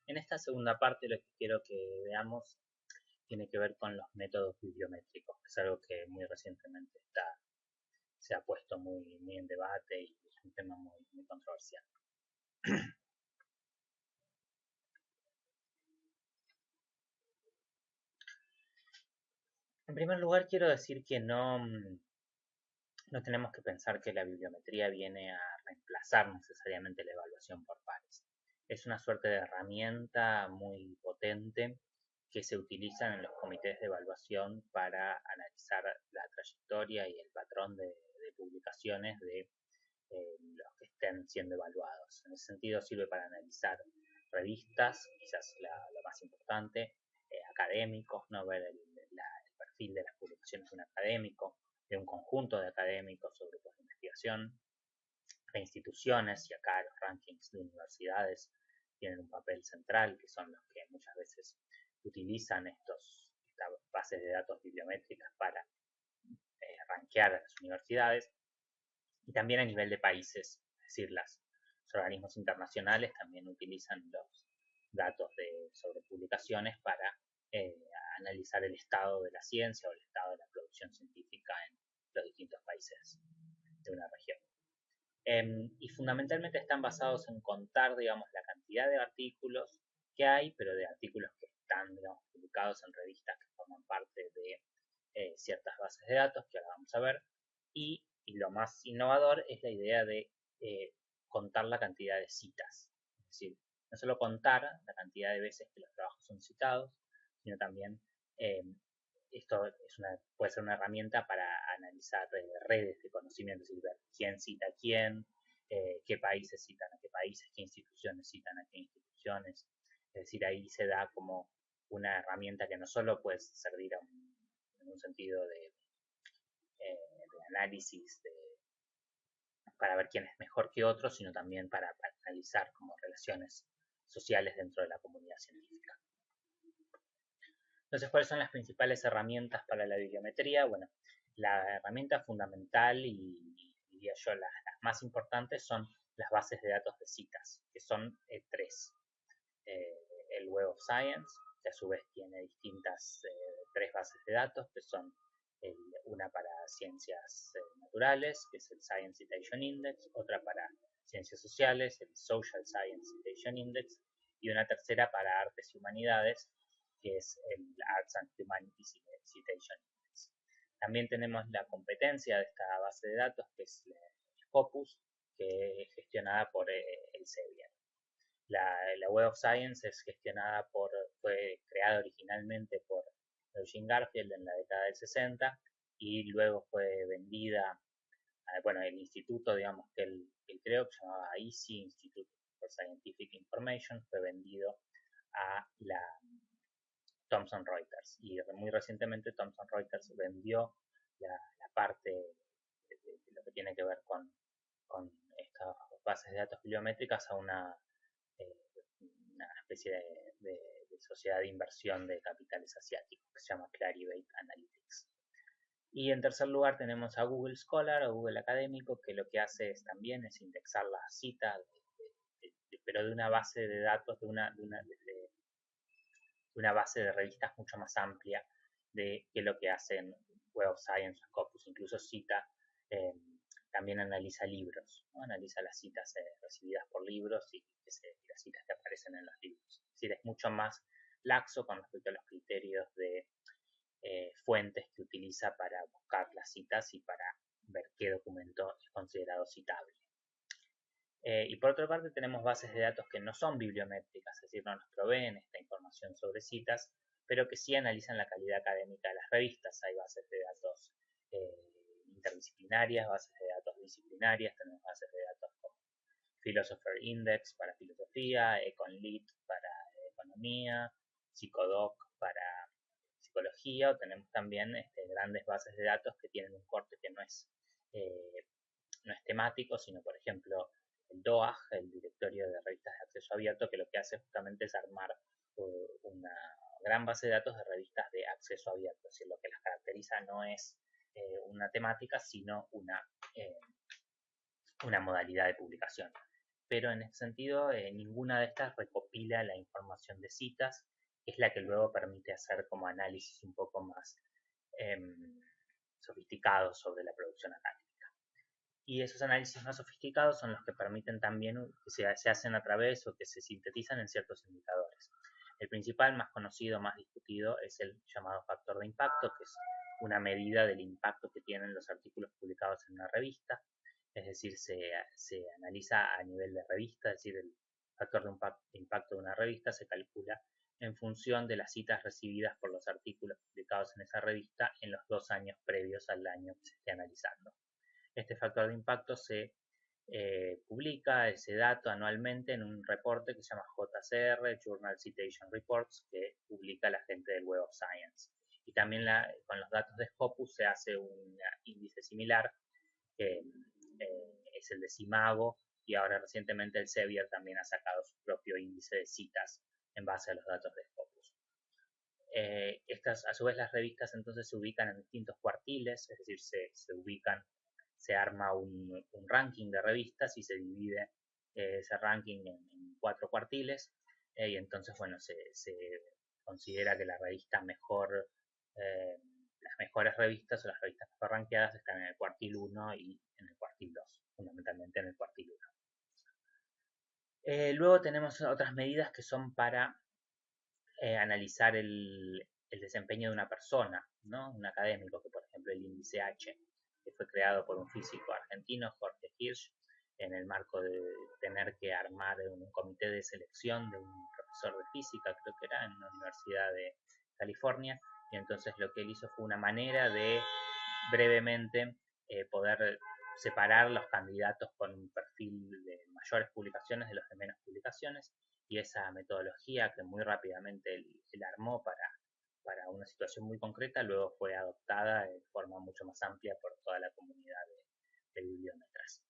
En esta segunda parte lo que quiero que veamos tiene que ver con los métodos bibliométricos, que es algo que muy recientemente se ha puesto muy en debate y es un tema muy controversial. En primer lugar, quiero decir que no tenemos que pensar que la bibliometría viene a reemplazar necesariamente la evaluación por pares. Es una suerte de herramienta muy potente que se utiliza en los comités de evaluación para analizar la trayectoria y el patrón de publicaciones de los que estén siendo evaluados. En ese sentido sirve para analizar revistas, quizás lo más importante, académicos, ¿no? Ver el perfil de las publicaciones de un académico, de un conjunto de académicos sobre grupos de investigación, de instituciones, y acá los rankings de universidades tienen un papel central, que son los que muchas veces utilizan estas bases de datos bibliométricas para rankear a las universidades, y también a nivel de países, es decir, los organismos internacionales también utilizan los datos sobre publicaciones para eh, analizar el estado de la ciencia o el estado de la producción científica en los distintos países de una región. Y fundamentalmente están basados en contar, digamos, la cantidad de artículos que hay, pero de artículos que están, digamos, publicados en revistas que forman parte de ciertas bases de datos, que ahora vamos a ver, y lo más innovador es la idea de contar la cantidad de citas. Es decir, no solo contar la cantidad de veces que los trabajos son citados, sino también eh, esto puede ser una herramienta para analizar redes de conocimiento, es decir, ver quién cita a quién, qué países citan a qué países, qué instituciones citan a qué instituciones. Es decir, ahí se da como una herramienta que no solo puede servir en un sentido de análisis para ver quién es mejor que otro, sino también para analizar como relaciones sociales dentro de la comunidad científica. Entonces, ¿cuáles son las principales herramientas para la bibliometría? Bueno, la herramienta fundamental y diría yo las más importantes son las bases de datos de citas, que son tres. El Web of Science, que a su vez tiene distintas tres bases de datos, que son una para ciencias naturales, que es el Science Citation Index, otra para ciencias sociales, el Social Science Citation Index, y una tercera para artes y humanidades, que es el Arts and Humanities Citation Index. También tenemos la competencia de esta base de datos, que es Scopus, que es gestionada por Elsevier. La Web of Science fue creada originalmente por Eugene Garfield en la década del 60 y luego fue vendida, bueno, el instituto, digamos, que él creó, que se llamaba EASY, Institute for Scientific Information, fue vendido a la Thomson Reuters, y muy recientemente Thomson Reuters vendió la parte de lo que tiene que ver con estas bases de datos bibliométricas a eh, una especie de sociedad de inversión de capitales asiáticos que se llama Clarivate Analytics. Y en tercer lugar tenemos a Google Scholar o Google Académico, que lo que hace también es indexar las citas, pero de una base de datos, de una base de revistas mucho más amplia de que lo que hacen Web of Science o Scopus. Incluso cita, eh, también analiza libros, ¿no? Analiza las citas recibidas por libros y las citas que aparecen en los libros. Es decir, es mucho más laxo con respecto a los criterios de fuentes que utiliza para buscar las citas y para ver qué documento es considerado citable. Y por otra parte tenemos bases de datos que no son bibliométricas, es decir, no nos proveen esta información sobre citas, pero que sí analizan la calidad académica de las revistas. Hay bases de datos interdisciplinarias, bases de datos disciplinarias, tenemos bases de datos como Philosopher Index para filosofía, EconLit para economía, Psicodoc para psicología, o tenemos también grandes bases de datos que tienen un corte que no es temático, sino por ejemplo el DOAJ, el Directorio de Revistas de Acceso Abierto, que lo que hace justamente es armar una gran base de datos de revistas de acceso abierto. Es decir, lo que las caracteriza no es una temática, sino una modalidad de publicación. pero en ese sentido ninguna de estas recopila la información de citas, que es la que luego permite hacer como análisis un poco más em, sofisticados sobre la producción académica. Y esos análisis más sofisticados son los que permiten también que se hacen a través o que se sintetizan en ciertos indicadores. El principal, más conocido, más discutido, es el llamado factor de impacto, que es una medida del impacto que tienen los artículos publicados en una revista. Es decir, se analiza a nivel de revista, es decir, el factor de impacto de una revista se calcula en función de las citas recibidas por los artículos publicados en esa revista en los 2 años previos al año que se esté analizando. Este factor de impacto se publica ese dato anualmente en un reporte que se llama JCR, Journal Citation Reports, que publica la gente del Web of Science. Y también con los datos de Scopus se hace un índice similar, que es el de Simago, y ahora recientemente el Sevier también ha sacado su propio índice de citas en base a los datos de Scopus. Estas, a su vez, las revistas entonces se ubican en distintos cuartiles, es decir, se arma un ranking de revistas y se divide ese ranking en 4 cuartiles, y entonces, bueno, se considera que la revista mejor, las mejores revistas o las revistas mejor rankeadas están en el cuartil 1 y en el cuartil 2, fundamentalmente en el cuartil 1. Luego tenemos otras medidas que son para analizar el desempeño de una persona, ¿no? Un académico, que por ejemplo el índice H, que fue creado por un físico argentino, Jorge Hirsch, en el marco de tener que armar un comité de selección de un profesor de física, creo que era en la Universidad de California, y entonces lo que él hizo fue una manera de brevemente poder separar los candidatos con un perfil de mayores publicaciones de los de menos publicaciones, y esa metodología que muy rápidamente él armó para una situación muy concreta, luego fue adoptada de forma mucho más amplia por toda la comunidad de bibliómetras.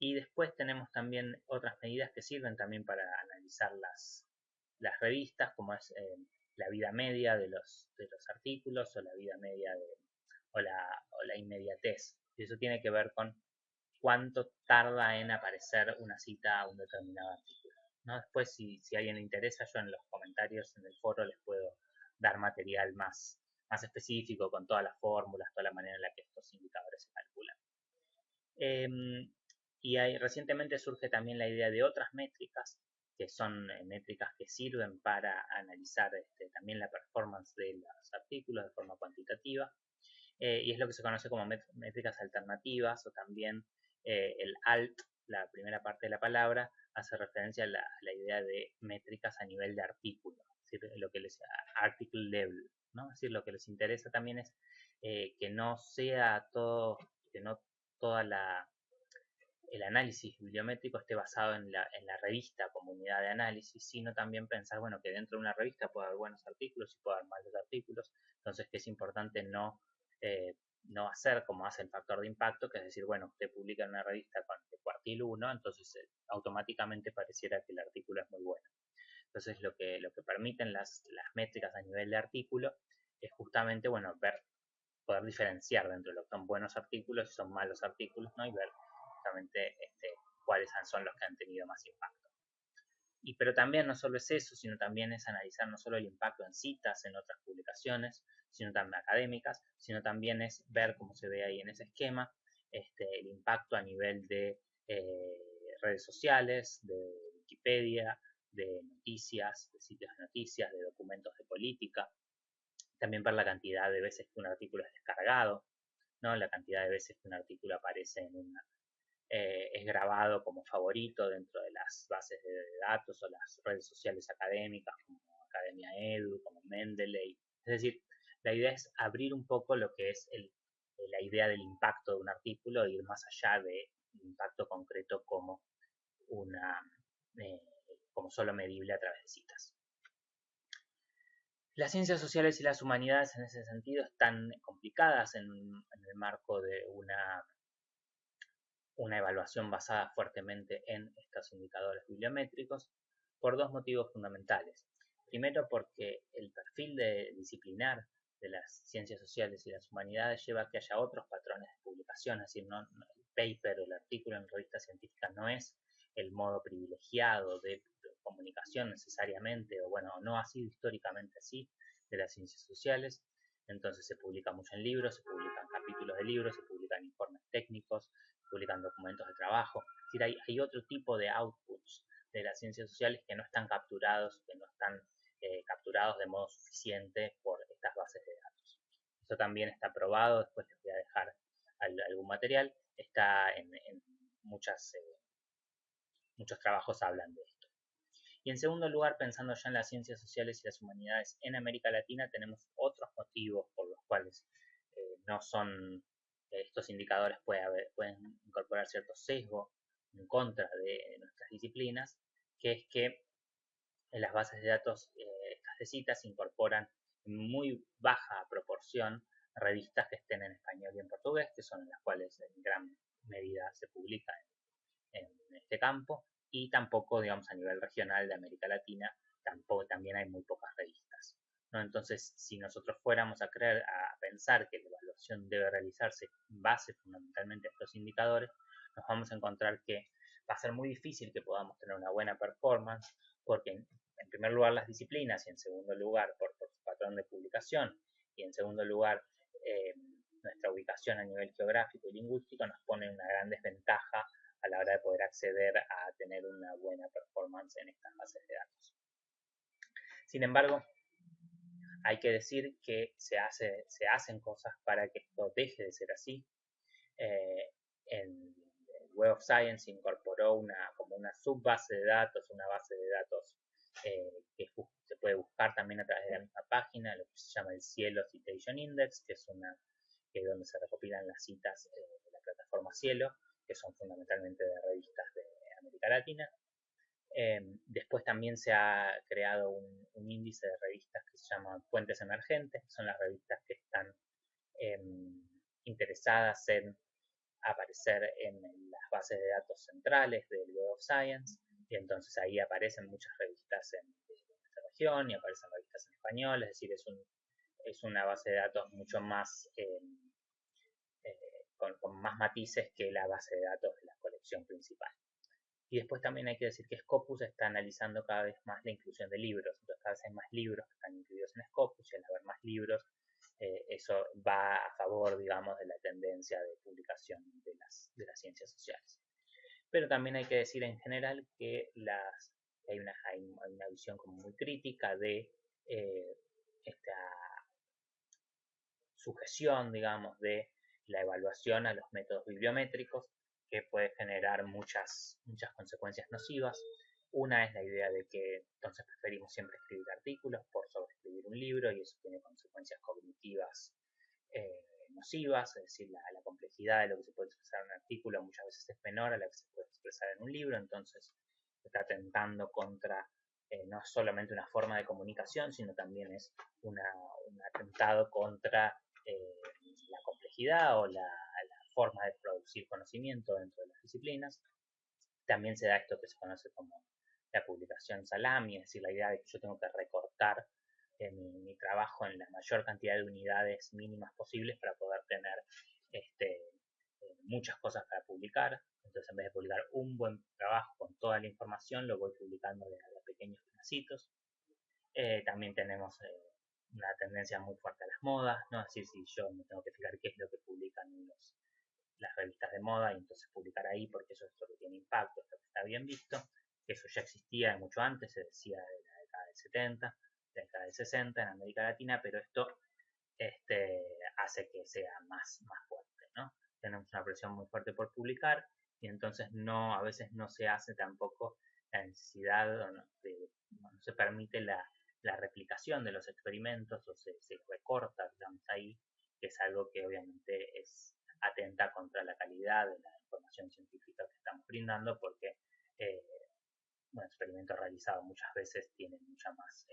Y después tenemos también otras medidas que sirven también para analizar las revistas, como es la vida media de los artículos, o la vida media o la inmediatez. Y eso tiene que ver con cuánto tarda en aparecer una cita a un determinado artículo, ¿no? Después, si a alguien le interesa, yo en los comentarios en el foro les puedo dar material más específico con todas las fórmulas, toda la manera en la que estos indicadores se calculan. Y recientemente surge también la idea de otras métricas, que son métricas que sirven para analizar también la performance de los artículos de forma cuantitativa, y es lo que se conoce como métricas alternativas, o también el ALT, la primera parte de la palabra, hace referencia a la idea de métricas a nivel de artículo, es decir, lo que les article level, ¿no? Es decir, lo que les interesa también es que no sea todo, que no toda el análisis bibliométrico esté basado en la revista como unidad de análisis, sino también pensar, bueno, que dentro de una revista puede haber buenos artículos y puede haber malos artículos, entonces que es importante no hacer como hace el factor de impacto, que es decir, bueno, usted publica en una revista con el cuartil 1, entonces automáticamente pareciera que el artículo es muy bueno. Entonces lo que permiten las métricas a nivel de artículo es justamente, bueno, poder diferenciar dentro de lo que son buenos artículos y son malos artículos, ¿no? Y ver justamente cuáles son los que han tenido más impacto. Pero también no solo es eso, sino también es analizar no solo el impacto en citas, en otras publicaciones, sino también académicas, sino también es ver, como se ve ahí en ese esquema, el impacto a nivel de redes sociales, de Wikipedia, de noticias, de sitios de noticias, de documentos de política. También ver la cantidad de veces que un artículo es descargado, ¿no? La cantidad de veces que un artículo aparece es grabado como favorito dentro de las bases de datos o las redes sociales académicas como Academia Edu, como Mendeley. Es decir, la idea es abrir un poco lo que es la idea del impacto de un artículo e ir más allá del impacto concreto como como solo medible a través de citas. Las ciencias sociales y las humanidades en ese sentido están complicadas en el marco de una evaluación basada fuertemente en estos indicadores bibliométricos por dos motivos fundamentales. Primero, porque el perfil disciplinar de las ciencias sociales y las humanidades lleva a que haya otros patrones de publicación, es decir, el paper, el artículo en revistas científicas no es el modo privilegiado de comunicación necesariamente, o bueno, no ha sido históricamente así, de las ciencias sociales. Entonces se publica mucho en libros, se publican capítulos de libros, se publican informes técnicos, se publican documentos de trabajo. Es decir, hay otro tipo de outputs de las ciencias sociales que no están capturados, que no están capturados de modo suficiente por estas bases de datos. Esto también está probado, después les voy a dejar algún material, está en muchos trabajos hablan de esto. Y en segundo lugar, pensando ya en las ciencias sociales y las humanidades en América Latina, tenemos otros motivos por los cuales no son estos indicadores, pueden incorporar cierto sesgo en contra de nuestras disciplinas, que es que en las bases de datos estas de citas incorporan en muy baja proporción revistas que estén en español y en portugués, que son las cuales en gran medida se publica en este campo, y tampoco, digamos, a nivel regional de América Latina, también hay muy pocas revistas, ¿no? Entonces, si nosotros fuéramos a pensar que la evaluación debe realizarse en base fundamentalmente a estos indicadores, nos vamos a encontrar que va a ser muy difícil que podamos tener una buena performance, porque en primer lugar las disciplinas, y en segundo lugar por su patrón de publicación, y en segundo lugar nuestra ubicación a nivel geográfico y lingüístico nos pone una gran desventaja a la hora de poder acceder a tener una buena performance en estas bases de datos. Sin embargo, hay que decir que se hacen cosas para que esto deje de ser así. En Web of Science se incorporó como una subbase de datos, una base de datos que se puede buscar también a través de la misma página, lo que se llama el Cielo Citation Index, que es donde se recopilan las citas de la plataforma Cielo, que son fundamentalmente de revistas de América Latina. Después también se ha creado un índice de revistas que se llama Fuentes Emergentes, que son las revistas que están interesadas en aparecer en las bases de datos centrales del Web of Science, y entonces ahí aparecen muchas revistas de nuestra región y aparecen revistas en español, es decir, es una base de datos mucho más con más matices que la base de datos de la colección principal. Y después también hay que decir que Scopus está analizando cada vez más la inclusión de libros. Entonces cada vez hay más libros que están incluidos en Scopus, y al haber más libros, eso va a favor, digamos, de la tendencia de publicación de las ciencias sociales. Pero también hay que decir en general que hay una visión como muy crítica de esta sujeción, digamos, de la evaluación a los métodos bibliométricos, que puede generar muchas consecuencias nocivas. Una es la idea de que entonces preferimos siempre escribir artículos por sobreescribir un libro, y eso tiene consecuencias cognitivas nocivas, es decir, la complejidad de lo que se puede expresar en un artículo muchas veces es menor a la que se puede expresar en un libro, entonces está atentando contra no solamente una forma de comunicación, sino también es un atentado contra la complejidad o la forma de producir conocimiento dentro de las disciplinas. También se da esto que se conoce como la publicación salami, es decir, la idea de que yo tengo que recortar mi trabajo en la mayor cantidad de unidades mínimas posibles para poder tener muchas cosas para publicar. Entonces, en vez de publicar un buen trabajo con toda la información, lo voy publicando de pequeños pedacitos. También tenemos una tendencia muy fuerte a las modas, ¿no? Es decir, si yo me tengo que fijar qué es lo que publican las revistas de moda, y entonces publicar ahí porque eso es lo que tiene impacto, esto que está bien visto, que eso ya existía de mucho antes, se decía de la década del 70, de la década del 60 en América Latina, pero esto hace que sea más fuerte, ¿no? Tenemos una presión muy fuerte por publicar, y entonces a veces no se hace tampoco la necesidad, no se permite la replicación de los experimentos, o se recorta, digamos, ahí, que es algo que obviamente atenta contra la calidad de la información científica que estamos brindando, porque un experimento realizado muchas veces tiene mucha más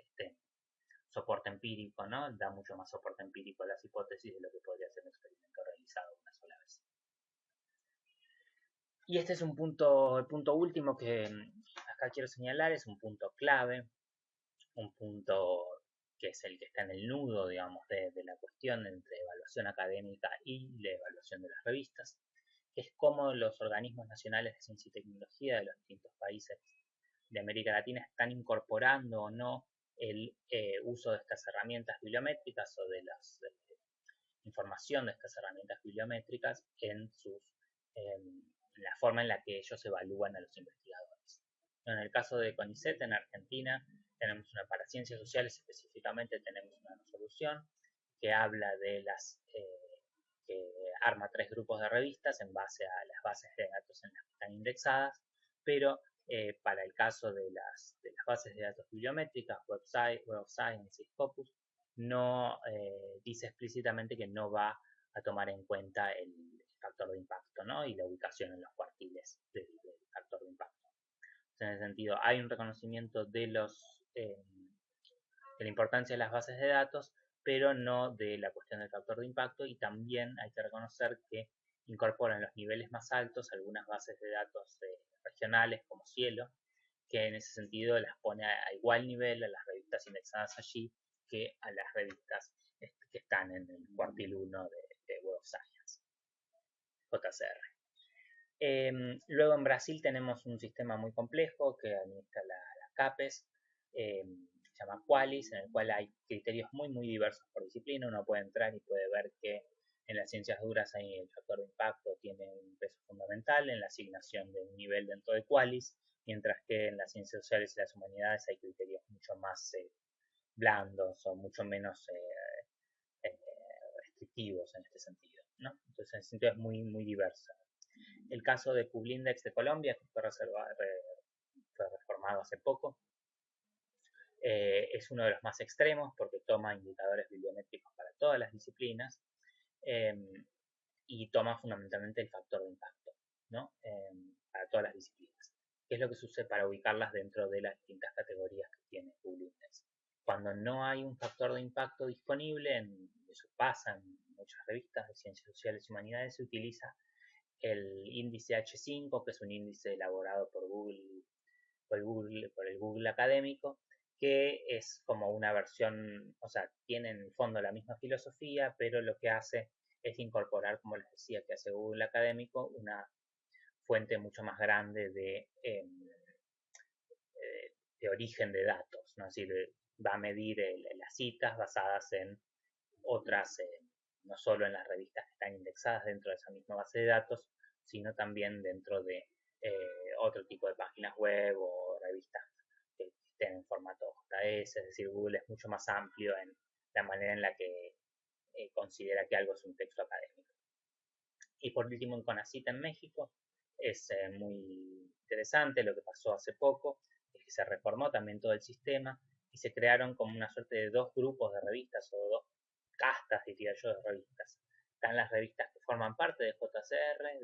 soporte empírico, ¿no? Da mucho más soporte empírico a las hipótesis de lo que podría ser un experimento realizado una sola vez. Y este es el punto último que acá quiero señalar, es un punto clave, un punto que es el que está en el nudo, digamos, de la cuestión entre evaluación académica y la evaluación de las revistas, que es cómo los organismos nacionales de ciencia y tecnología de los distintos países de América Latina están incorporando o no el uso de estas herramientas bibliométricas o de las información de estas herramientas bibliométricas en la forma en la que ellos evalúan a los investigadores. En el caso de CONICET en Argentina, tenemos para ciencias sociales específicamente tenemos una resolución que habla de que arma 3 grupos de revistas en base a las bases de datos en las que están indexadas, pero para el caso de las bases de datos bibliométricas, Web of Science y Scopus, no dice explícitamente que no va a tomar en cuenta el factor de impacto, ¿no? Y la ubicación en los cuartiles del factor de impacto. En ese sentido, hay un reconocimiento de la importancia de las bases de datos, pero no de la cuestión del factor de impacto, y también hay que reconocer que incorporan los niveles más altos algunas bases de datos regionales como Cielo, que en ese sentido las pone a igual nivel a las revistas indexadas allí que a las revistas que están en el cuartil 1 de Web of Science, JCR. Luego en Brasil tenemos un sistema muy complejo que administra las CAPES, se llama Qualis, en el cual hay criterios muy diversos por disciplina. Uno puede entrar y puede ver que en las ciencias duras ahí el factor de impacto tiene un peso fundamental en la asignación de un nivel dentro de Qualis, mientras que en las ciencias sociales y las humanidades hay criterios mucho más blandos o mucho menos restrictivos en este sentido, ¿no? Entonces en ese sentido es muy diverso. El caso de Publindex de Colombia, que fue reformado hace poco, es uno de los más extremos porque toma indicadores bibliométricos para todas las disciplinas y toma fundamentalmente el factor de impacto, ¿no? Para todas las disciplinas. ¿Qué es lo que sucede para ubicarlas dentro de las distintas categorías que tiene Publindex? Cuando no hay un factor de impacto disponible, eso pasa en muchas revistas de ciencias sociales y humanidades, se utiliza el índice H5, que es un índice elaborado por el Google académico, que es como una versión, o sea, tiene en el fondo la misma filosofía, pero lo que hace es incorporar, como les decía, que hace Google académico, una fuente mucho más grande de origen de datos, ¿no? Es decir, va a medir las citas basadas en otras, no solo en las revistas que están indexadas dentro de esa misma base de datos, sino también dentro de otro tipo de páginas web o revistas que estén en formato JS. Es decir, Google es mucho más amplio en la manera en la que considera que algo es un texto académico. Y por último, en CONACYT en México, es muy interesante lo que pasó hace poco, es que se reformó también todo el sistema y se crearon como una suerte de 2 grupos de revistas o 2 castas, diría yo, de revistas. Están las revistas que forman parte de JCR,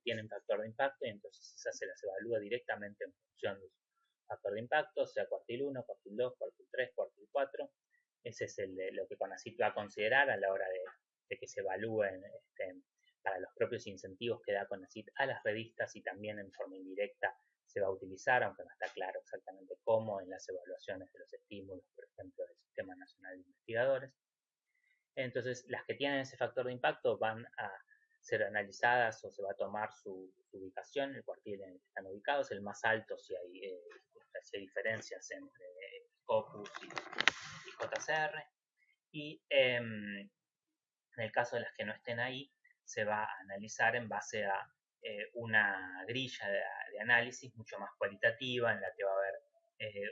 tienen factor de impacto, y entonces esas se las evalúa directamente en función de su factor de impacto, sea cuartil 1, cuartil 2, cuartil 3, cuartil 4. Ese es lo que CONACYT va a considerar a la hora de que se evalúen para los propios incentivos que da CONACYT a las revistas, y también en forma indirecta se va a utilizar, aunque no está claro exactamente cómo, en las evaluaciones de los estímulos, por ejemplo, del Sistema Nacional de Investigadores. Entonces, las que tienen ese factor de impacto van a ser analizadas o se va a tomar su ubicación, el cuartil en el que están ubicados, el más alto si hay diferencias entre Scopus y JCR. Y en el caso de las que no estén ahí, se va a analizar en base a una grilla de análisis mucho más cualitativa, en la que va a haber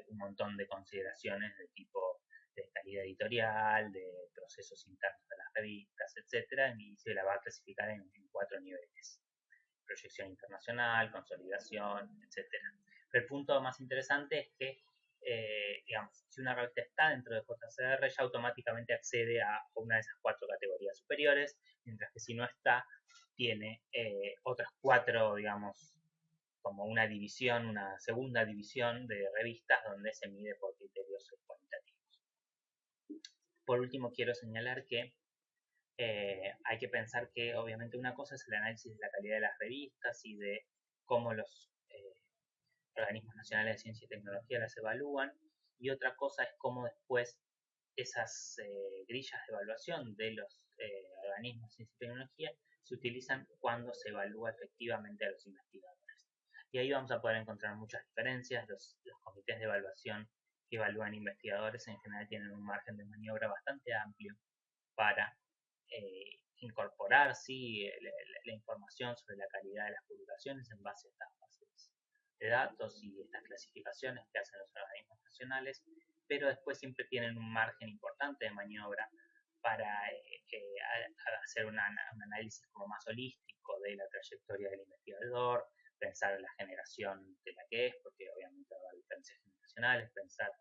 un montón de consideraciones de tipo de calidad editorial, de procesos internos de las revistas, etcétera, y se la va a clasificar en 4 niveles: proyección internacional, consolidación, etcétera. Pero el punto más interesante es que digamos, si una revista está dentro de JCR, ya automáticamente accede a una de esas 4 categorías superiores, mientras que si no está, tiene otras 4, digamos, como una división, una segunda división de revistas donde se mide por criterios cuantitativos. Por último, quiero señalar que hay que pensar que obviamente una cosa es el análisis de la calidad de las revistas y de cómo los organismos nacionales de ciencia y tecnología las evalúan, y otra cosa es cómo después esas grillas de evaluación de los organismos de ciencia y tecnología se utilizan cuando se evalúa efectivamente a los investigadores. Y ahí vamos a poder encontrar muchas diferencias. Los comités de evaluación que evalúan investigadores en general tienen un margen de maniobra bastante amplio para incorporar sí, la información sobre la calidad de las publicaciones en base a estas bases de datos y estas clasificaciones que hacen los organismos nacionales, pero después siempre tienen un margen importante de maniobra para hacer un análisis como más holístico de la trayectoria del investigador, pensar en la generación de la que es, porque obviamente va a haber diferencias generacionales, pensar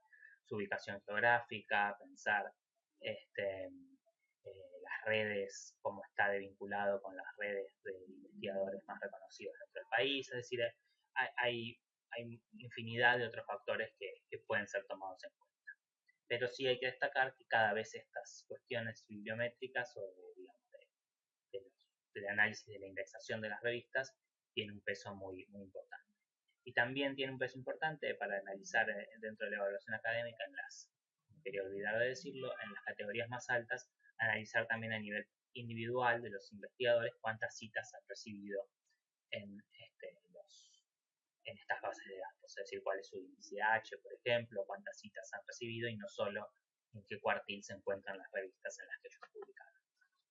su ubicación geográfica, pensar las redes, cómo está vinculado con las redes de investigadores más reconocidos dentro del país, es decir, hay infinidad de otros factores que pueden ser tomados en cuenta. Pero sí hay que destacar que cada vez estas cuestiones bibliométricas o digamos, del análisis de la indexación de las revistas tiene un peso muy importante. Y también tiene un peso importante para analizar dentro de la evaluación académica no quería olvidar de decirlo, en las categorías más altas, analizar también a nivel individual de los investigadores cuántas citas han recibido en, en estas bases de datos, es decir, cuál es su índice H, por ejemplo, cuántas citas han recibido y no solo en qué cuartil se encuentran las revistas en las que ellos